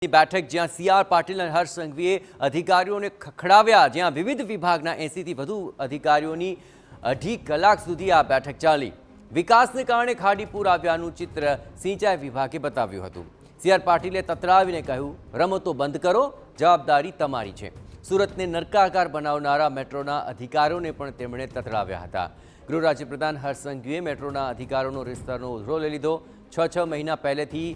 બેઠક જ્યાં સીઆર પાટીલ અને હર્ષ સંઘવીએ અધિકારીઓને ખખડાવ્યા, જ્યાં વિવિધ વિભાગના 80 થી વધુ અધિકારીઓની 2.5 કલાક સુધી આ બેઠક ચાલી। વિકાસને કારણે ખાડીપુર આવ્યાનું ચિત્ર સિંચાઈ વિભાગે બતાવ્યું હતું। સીઆર પાટીલે તતરાવીને કહ્યું, રમતો બંધ કરો, જવાબદારી તમારી છે। સુરતને નરકાકાર બનાવનારા મેટ્રોના અધિકારીઓને પણ તેમણે તતરાવ્યા હતા। ગૃહ રાજ્યપ્રધાન હર્ષ સંઘવીએ મેટ્રોના અધિકારીઓનો વિસ્તારનો ઉધરો લઈ લીધો। 6 મહિના પહેલેથી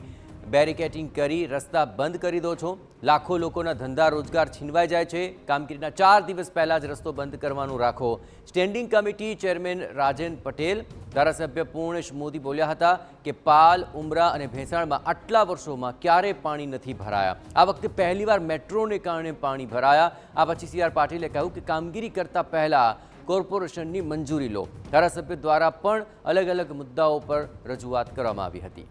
બેરિકેડિંગ કરી રસ્તા બંધ કરી દો છો, લાખો લોકોના ધંધા રોજગાર છીનવાઈ જાય છે। કામગીરીના 4 દિવસ પહેલા જ રસ્તો બંધ કરવાનું રાખો। સ્ટેન્ડિંગ કમિટી ચેરમેન રાજન પટેલ, ધારાસભ્ય પૂર્ણેશ મોદી બોલ્યા હતા કે પાલ, ઉમરા અને ભેંસાણમાં આટલા વર્ષોમાં ક્યારેય પાણી નથી ભરાયા। આ વખતે પહેલીવાર મેટ્રોને કારણે પાણી ભરાયા। આ પછી સીઆર પાટીલે કહ્યું કે કામગીરી કરતા પહેલા કોર્પોરેશનની મંજૂરી લો। ધારાસભ્ય દ્વારા પણ અલગ અલગ મુદ્દાઓ પર રજૂઆત કરવામાં આવી હતી।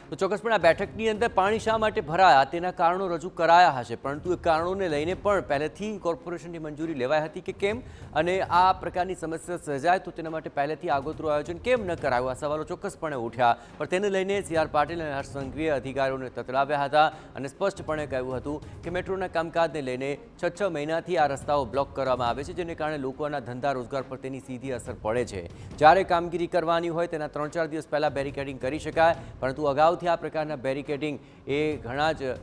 તો ચોક્કસપણે આ બેઠકની અંદર પાણી શા માટે ભરાયા તેના કારણો રજૂ કરાયા હશે, પરંતુ એ કારણોને લઈને પણ પહેલેથી કોર્પોરેશનની મંજૂરી લેવાઈ હતી કે કેમ, અને આ પ્રકારની સમસ્યા સર્જાય તો તેના માટે પહેલેથી આગોતરું આયોજન કેમ ન કરાયું, આ સવાલો ચોક્કસપણે ઉઠ્યા। પણ તેને લઈને સીઆર પાટીલ અને હર્ષ સંઘવીએ અધિકારીઓને તતરાવ્યા હતા અને સ્પષ્ટપણે કહ્યું હતું કે મેટ્રોના કામકાજને લઈને 6 મહિનાથી આ રસ્તાઓ બ્લોક કરવામાં આવે છે, જેને કારણે લોકોના ધંધા રોજગાર પર તેની સીધી અસર પડે છે। જ્યારે કામગીરી કરવાની હોય તેના 3-4 દિવસ પહેલાં બેરિકેડિંગ કરી શકાય, પરંતુ અગાઉ આ પ્રકારના બેરિકેડિંગ એ ઘણા જ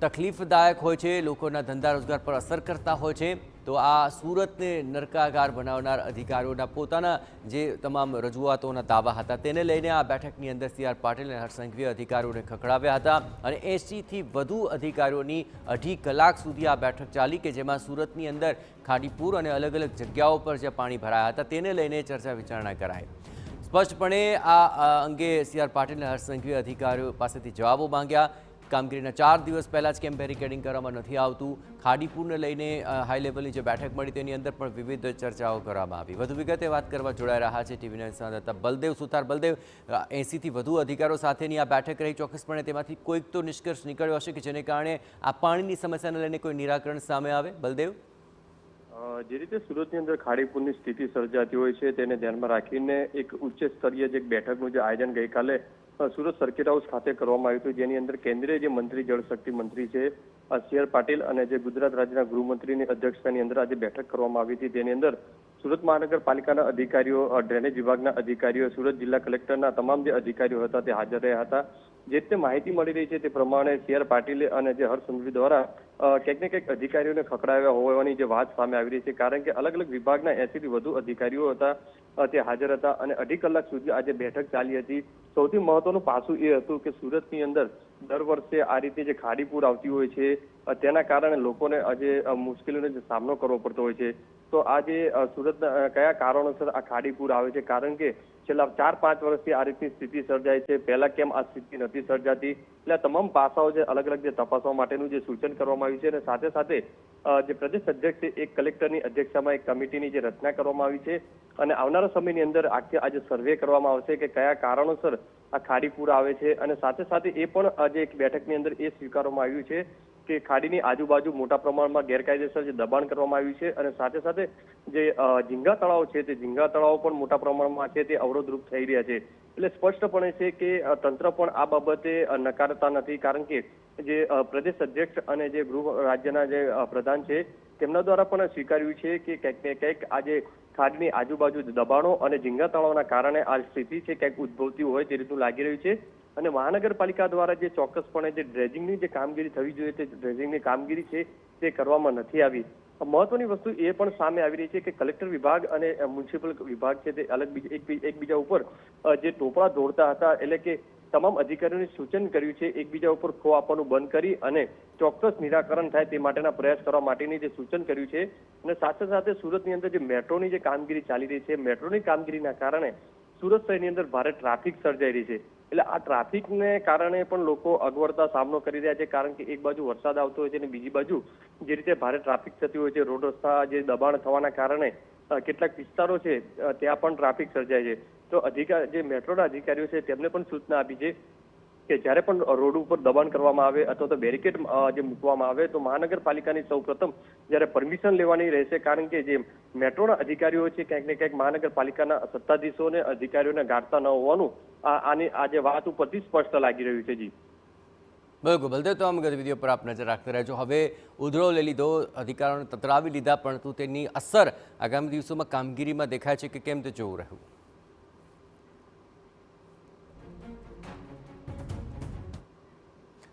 તકલીફદાયક હોય છે, લોકોના ધંધા રોજગાર પર અસર કરતા હોય છે। તો આ સુરતને નરકાગાર બનાવનાર અધિકારીઓના પોતાના જે તમામ રજૂઆતોના દાવા હતા તેને લઈને આ બેઠકની અંદર સીઆર પાટીલ અને હર્ષ સંઘવીએ અધિકારીઓને ખખડાવ્યા હતા અને 80 થી વધુ અધિકારીઓની 2.5 કલાક સુધી આ બેઠક ચાલી, કે જેમાં સુરતની અંદર ખાડીપુર અને અલગ અલગ જગ્યાઓ પર જે પાણી ભરાયા હતા તેને લઈને ચર્ચા વિચારણા કરાઈ। સ્પષ્ટપણે આ અંગે સીઆર પાટીલ અને હર્ષ સંઘવીએ અધિકારીઓ પાસેથી જવાબો માંગ્યા। કામગીરીના 4 દિવસ પહેલાં જ કેમ બેરિકેડિંગ કરવામાં નથી આવતું, ખાડીપુરને લઈને હાઈ લેવલની જે બેઠક મળી તેની અંદર પણ વિવિધ ચર્ચાઓ કરવામાં આવી। વધુ વિગતે વાત કરવા જોડાઈ રહ્યા છે ટીવી 9 સંવાદદાતા બલદેવ સુથાર। બલદેવ, 80 થી વધુ અધિકારીઓ સાથેની આ બેઠક રહી, ચોક્કસપણે તેમાંથી કોઈક તો નિષ્કર્ષ નીકળ્યો હશે કે જેને કારણે આ પાણીની સમસ્યાને લઈને કોઈ નિરાકરણ સામે આવે। બલદેવ, જે રીતે સુરતની અંદર ખાડીપુરની સ્થિતિ સર્જાતી હોય છે તેને ધ્યાનમાં રાખીને એક ઉચ્ચ સ્તરીય જે બેઠકનું જે આયોજન ગઈકાલે સુરત સર્કિટ હાઉસ ખાતે કરવામાં આવ્યું હતું, જેની અંદર કેન્દ્રીય જે મંત્રી જળશક્તિ મંત્રી છે સીઆર પાટીલ અને જે ગુજરાત રાજ્યના ગૃહમંત્રીની અધ્યક્ષતાની અંદર આજે બેઠક કરવામાં આવી હતી। તેની અંદર સુરત મહાનગરપાલિકાના અધિકારીઓ, ડ્રેનેજ વિભાગના અધિકારીઓ, સુરત જિલ્લા કલેક્ટરના તમામ જે અધિકારીઓ હતા તે હાજર રહ્યા હતા। જે રીતે માહિતી મળી રહી છે તે પ્રમાણે સીઆર પાટીલે અને જે હર્ષ સંઘવી દ્વારા ક્યાંક ને ક્યાંક અધિકારીઓને ખખડાવ્યા હોવાની જે વાત સામે આવી રહી છે, કારણ કે અલગ અલગ વિભાગના 80 થી વધુ અધિકારીઓ હતા તે હાજર હતા અને 2.5 કલાક સુધી આજે બેઠક ચાલી હતી। સૌથી મહત્વનું પાસું એ હતું કે સુરતની અંદર દર વર્ષે આ રીતે જે ખાડીપુર આવતી હોય છે તેના કારણે લોકોને આજે મુશ્કેલીનો જે સામનો કરવો પડતો હોય છે। તો આજે સુરતના કયા કારણોસર આ ખાડીપુર આવે છે, કારણ કે છેલ્લા 4-5 વર્ષથી આ રીતની સ્થિતિ સર્જાય છે, પહેલા કેમ આ સ્થિતિ નથી સર્જાતી, એટલે તમામ પાસાઓ જે અલગ અલગ જે તપાસવા માટેનું જે સૂચન કરવામાં આવ્યું છે અને સાથે સાથે જે પ્રદેશ અધ્યક્ષ છે એક કલેક્ટરની અધ્યક્ષતામાં એક કમિટીની જે રચના કરવામાં આવી છે અને આવનારા સમયની અંદર આજે સર્વે કરવામાં આવશે કે કયા કારણોસર આ ખાડીપુર આવે છે। અને સાથે સાથે એ પણ આજે એક બેઠકની અંદર એ સ્વીકારવામાં આવ્યું છે કે ખાડીની આજુબાજુ મોટા પ્રમાણમાં ગેરકાયદેસર જે દબાણ કરવામાં આવ્યું છે અને સાથે સાથે જે ઝીંગા તળાવ છે તે ઝીંગા તળાવો પણ મોટા પ્રમાણમાં છે તે અવરોધરૂપ થઈ રહ્યા છે। એટલે સ્પષ્ટપણે છે કે તંત્ર પણ આ બાબતે નકારતા નથી, કારણ કે જે પ્રદેશ અધ્યક્ષ અને જે ગૃહ રાજ્યના જે પ્રધાન છે તેમના દ્વારા પણ સ્વીકાર્યું છે કે ક્યાંક ને ક્યાંક આજે ખાડીની આજુબાજુ દબાણો અને ઝીંગા તળાવના કારણે આ સ્થિતિ છે ક્યાંક ઉદ્ભવતી હોય તે રીતનું લાગી રહ્યું છે। અને મહાનગરપાલિકા દ્વારા જે ચોક્કસપણે જે ડ્રેજિંગની જે કામગીરી થવી જોઈએ તે ડ્રેજિંગની કામગીરી છે તે કરવામાં નથી આવી। મહત્વની વસ્તુ એ પણ સામે આવી રહી છે કે કલેક્ટર વિભાગ અને મ્યુનિસિપલ વિભાગ છે તે અલગ એકબીજા ઉપર જે ટોપલા દોડતા હતા, એટલે કે તમામ અધિકારીઓને સૂચન કર્યું છે એકબીજા ઉપર ખો આપવાનું બંધ કરી અને ચોક્કસ નિરાકરણ થાય તે માટેના પ્રયાસ કરવા માટેની જે સૂચન કર્યું છે। અને સાથે સાથે સુરતની અંદર જે મેટ્રોની જે કામગીરી ચાલી રહી છે, મેટ્રોની કામગીરીના કારણે સુરત શહેરની અંદર ભારે ટ્રાફિક સર્જાઈ રહી છે। એટલે આ ટ્રાફિકને કારણે પણ લોકો અગવડતા સામનો કરી રહ્યા છે, કારણ કે એક બાજુ વરસાદ આવતો હોય છે અને બીજી બાજુ જે રીતે ભારે ટ્રાફિક થતી હોય છે, રોડ રસ્તા જે દબાણ થવાના કારણે કેટલાક વિસ્તારો છે ત્યાં પણ ટ્રાફિક સર્જાય છે। તો જે મેટ્રોના અધિકારીઓ છે તેમને પણ સૂચના આપી છે કે જ્યારે પણ રોડ ઉપર દબાણ કરવામાં આવે અથવા તો બેરિકેડ જે મૂકવામાં આવે તો મહાનગરપાલિકાની સૌપ્રથમ જ્યારે પરમિશન લેવાની રહેશે, કારણ કે જે મેટ્રોના અધિકારીઓ છે ક્યાંક ને ક્યાંક મહાનગરપાલિકાના સત્તાધીશોને અધિકારીઓને ગાંઠતા ન હોવાનું આજે વાત ઉપરથી સ્પષ્ટ લાગી રહ્યું છે. જી બિલકુલ બલદેવ, તમામ ગતિવિધિઓ પર આપ નજર રાખતા રહેજો. હવે ઉધડો લઈ લીધો, અધિકારીઓને તતરાવી લીધા, પરંતુ તેની અસર આગામી દિવસોમાં કામગીરીમાં દેખાય છે કે કેમ તે જોવું રહ્યું.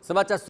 સમાચાર